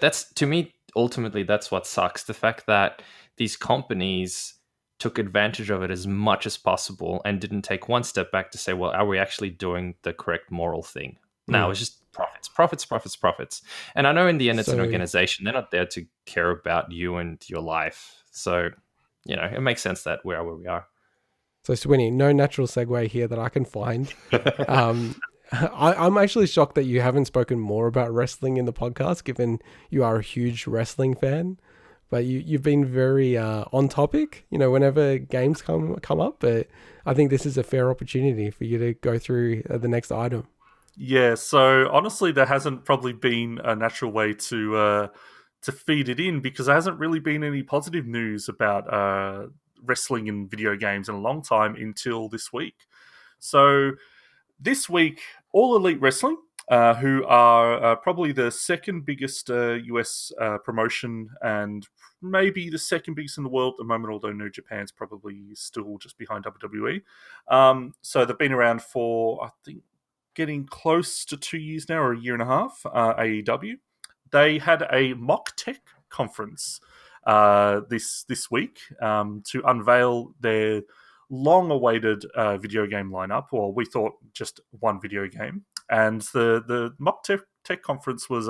that's, to me, ultimately, that's what sucks. The fact that these companies took advantage of it as much as possible and didn't take one step back to say, well, are we actually doing the correct moral thing? No, it's just profits, profits, profits, profits. And I know in the end it's an So, organization. They're not there to care about you and your life. So, it makes sense that we are where we are. so Swinny, no natural segue here that I can find. I'm actually shocked that you haven't spoken more about wrestling in the podcast, given you are a huge wrestling fan. But you've been very on topic, whenever games come up. But I think this is a fair opportunity for you to go through the next item. Yeah, so honestly, there hasn't probably been a natural way to feed it in because there hasn't really been any positive news about wrestling in video games in a long time until this week. So this week, All Elite Wrestling, who are probably the second biggest US promotion and maybe the second biggest in the world at the moment, although New Japan's probably still just behind WWE. So they've been around for, I think, getting close to 2 years now, or a year and a half, AEW. They had a mock tech conference this week to unveil their long-awaited video game lineup. Well, we thought just one video game. And the mock tech conference was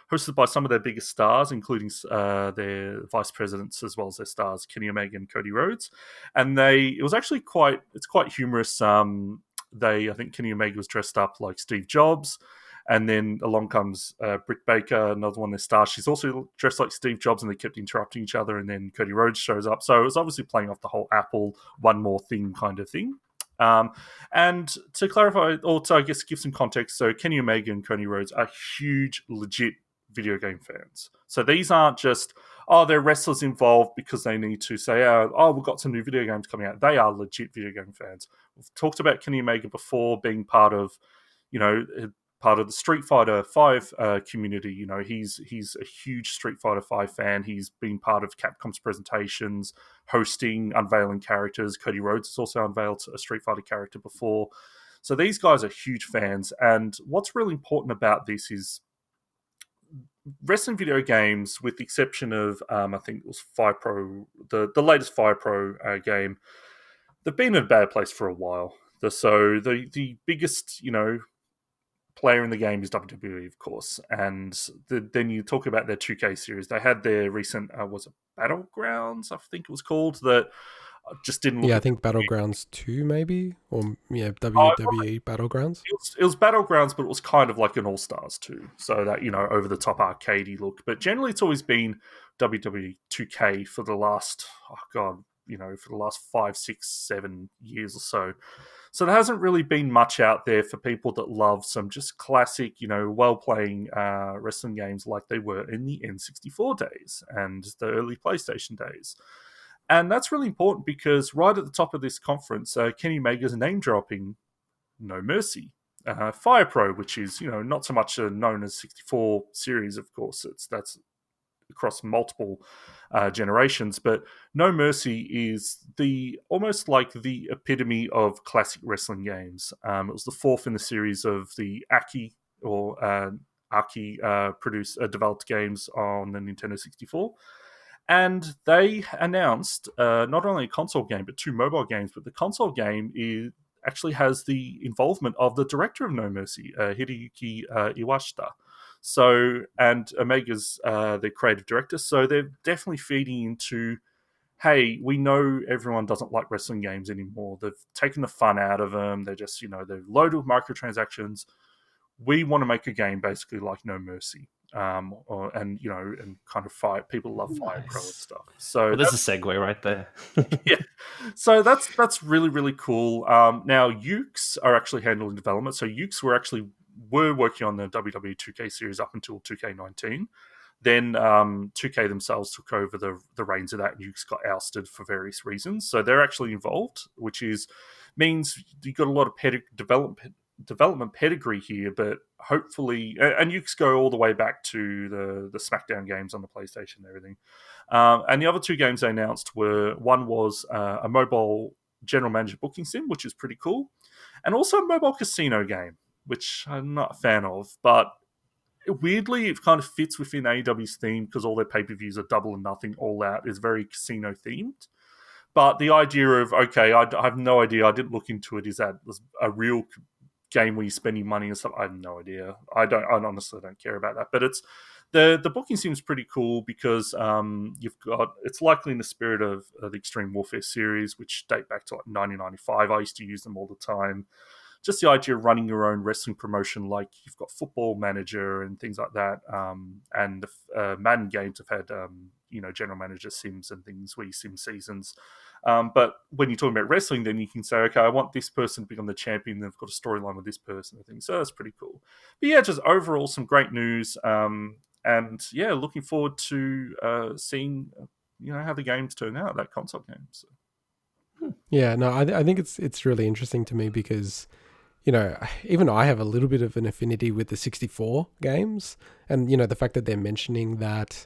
hosted by some of their biggest stars, including their vice presidents as well as their stars, Kenny Omega and Cody Rhodes. And it was actually quite humorous. I think Kenny Omega was dressed up like Steve Jobs, and then along comes Britt Baker, another one of their stars. She's also dressed like Steve Jobs, and they kept interrupting each other, and then Cody Rhodes shows up. So it was obviously playing off the whole Apple one more thing kind of thing. And to clarify, or to, I guess, give some context, so Kenny Omega and Cody Rhodes are huge, legit video game fans. So these aren't just, they're wrestlers involved because they need to say, we've got some new video games coming out. They are legit video game fans. We've talked about Kenny Omega before being part of the Street Fighter V community. He's a huge Street Fighter V fan. He's been part of Capcom's presentations, hosting, unveiling characters. Cody Rhodes has also unveiled a Street Fighter character before. So these guys are huge fans. And what's really important about this is wrestling video games, with the exception of, I think it was Fire Pro, the latest Fire Pro game, they've been in a bad place for a while. So the biggest, player in the game is WWE, of course. And then you talk about their 2K series. They had their recent, was it Battlegrounds, I think it was called, that just didn't look... Yeah, I think Battlegrounds 2 maybe, or WWE Battlegrounds. It was Battlegrounds, but it was kind of like an All-Stars 2, so that, over-the-top arcadey look. But generally it's always been WWE 2K for the last, for the last 5, 6, 7 years or so. So there hasn't really been much out there for people that love some just classic, well-playing wrestling games like they were in the N64 days and the early PlayStation days. And that's really important because right at the top of this conference, Kenny Omega's name-dropping No Mercy. Fire Pro, which is, not so much known as 64 series, of course. That's across multiple generations, but No Mercy is almost like the epitome of classic wrestling games. It was the fourth in the series of the Aki produced developed games on the Nintendo 64. And they announced not only a console game, but 2 mobile games. But the console game actually has the involvement of the director of No Mercy, Hideyuki Iwashita. So, and Omega's the creative director. So they're definitely feeding into, hey, we know everyone doesn't like wrestling games anymore. They've taken the fun out of them. They're just, they're loaded with microtransactions. We want to make a game basically like No Mercy. And kind of Fire. People love Fire Pro and stuff. So there's a segue right there. Yeah. So that's really, really cool. Now, Yukes are actually handling development. So Yukes were working on the WWE 2K series up until 2K19. Then 2K themselves took over the reins of that, and Yukes got ousted for various reasons. So they're actually involved, which means you've got a lot of development pedigree here, but hopefully, and Yukes go all the way back to the SmackDown games on the PlayStation and everything. And the other 2 games they announced one was a mobile general manager booking sim, which is pretty cool, and also a mobile casino game, which I'm not a fan of, but weirdly, it kind of fits within AEW's theme because all their pay-per-views are Double or Nothing, All Out is very casino themed. But the idea of, okay, I have no idea, I didn't look into it, is that a real game where you're spending money and stuff? I have no idea. I honestly don't care about that. But the booking seems pretty cool because it's likely in the spirit of the Extreme Warfare series, which date back to like 1995. I used to use them all the time. Just the idea of running your own wrestling promotion, like you've got Football Manager and things like that, and the Madden games have had general manager sims and things where you sim seasons. But when you're talking about wrestling, then you can say, okay, I want this person to become the champion. They've got a storyline with this person and things. So that's pretty cool. But yeah, just overall some great news. And yeah, looking forward to seeing how the games turn out, that console game. So. Yeah, no, I think it's really interesting to me because, even I have a little bit of an affinity with the 64 games, and the fact that they're mentioning that.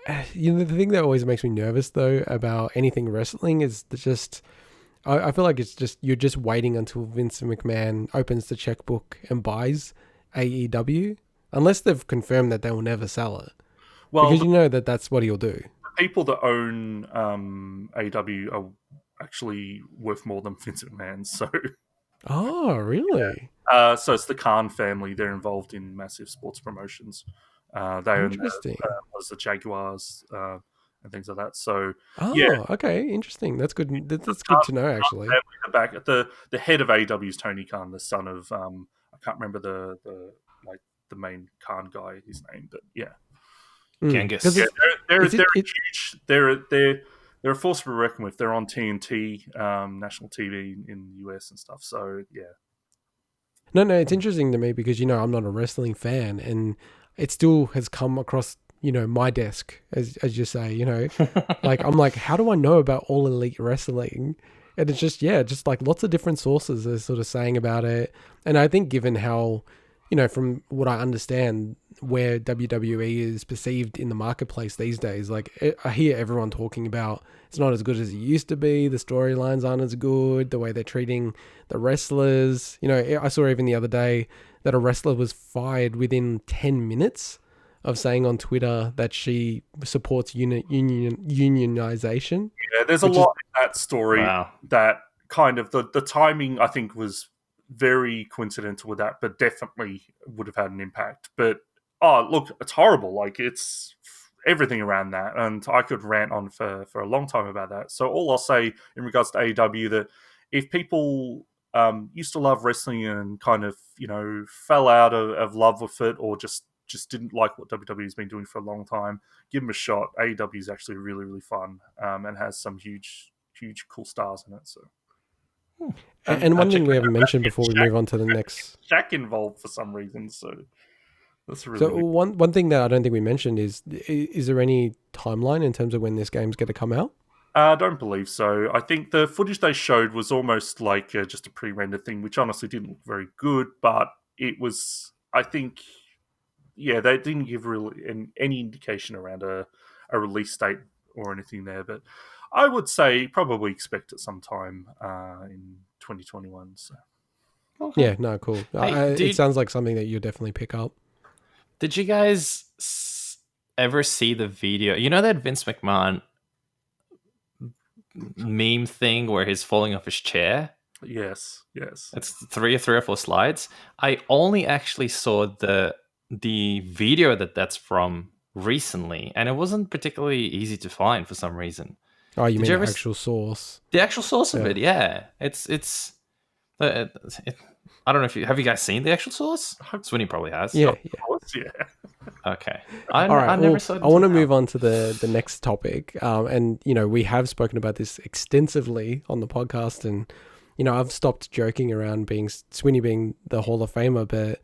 The thing that always makes me nervous though about anything wrestling is just I feel like it's just you're just waiting until Vince McMahon opens the checkbook and buys AEW, unless they've confirmed that they will never sell it. Well, because that's what he'll do. People that own AEW are actually worth more than Vince McMahon. So. Oh, really? Yeah. So it's the Khan family. They're involved in massive sports promotions. They own the Jaguars and things like that. So, okay, interesting. That's good. That's good to know, actually. The head of AEW is Tony Khan, the son of I can't remember the main Khan guy, his name, but yeah, Genghis. Yeah, they're huge. They're a force to be reckoned with. They're on TNT, national TV in the US and stuff. So yeah. No, it's interesting to me because I'm not a wrestling fan, and it still has come across my desk as you say. Like I'm like, how do I know about All Elite Wrestling? And it's just like lots of different sources are sort of saying about it. And I think given how from what I understand, where WWE is perceived in the marketplace these days, like I hear everyone talking about it's not as good as it used to be. The storylines aren't as good. The way they're treating the wrestlers. I saw even the other day that a wrestler was fired within 10 minutes of saying on Twitter that she supports unionization. Yeah, there's a lot in that story that kind of the timing, I think, was very coincidental with that, but definitely would have had an impact. But look, it's horrible. Like it's everything around that, and I could rant on for a long time about that. So all I'll say in regards to AEW, that if people used to love wrestling and kind of fell out of love with it, or just didn't like what WWE has been doing for a long time, give them a shot. AEW is actually really, really fun, and has some huge cool stars in it. So. And one thing we haven't mentioned before we move on to the next... Shaq involved for some reason, so that's really... So one thing that I don't think we mentioned is there any timeline in terms of when this game's going to come out? I don't believe so. I think the footage they showed was almost like just a pre-rendered thing, which honestly didn't look very good, but it was, I think... Yeah, they didn't give really any indication around a release date or anything there, but I would say probably expect it sometime in 2021. So. Okay. Yeah, no, cool. It sounds like something that you'll definitely pick up. Did you guys ever see the video? That Vince McMahon meme thing where he's falling off his chair? Yes. It's three or four slides. I only actually saw the video that's from recently, and it wasn't particularly easy to find for some reason. Oh, you mean the actual source? The actual source of it, yeah. It's I don't know if have you guys seen the actual source? Swinny probably has. Yeah. Okay. I never saw it. I want to move on to the next topic. And we have spoken about this extensively on the podcast, and I've stopped joking around Swinny being the Hall of Famer, but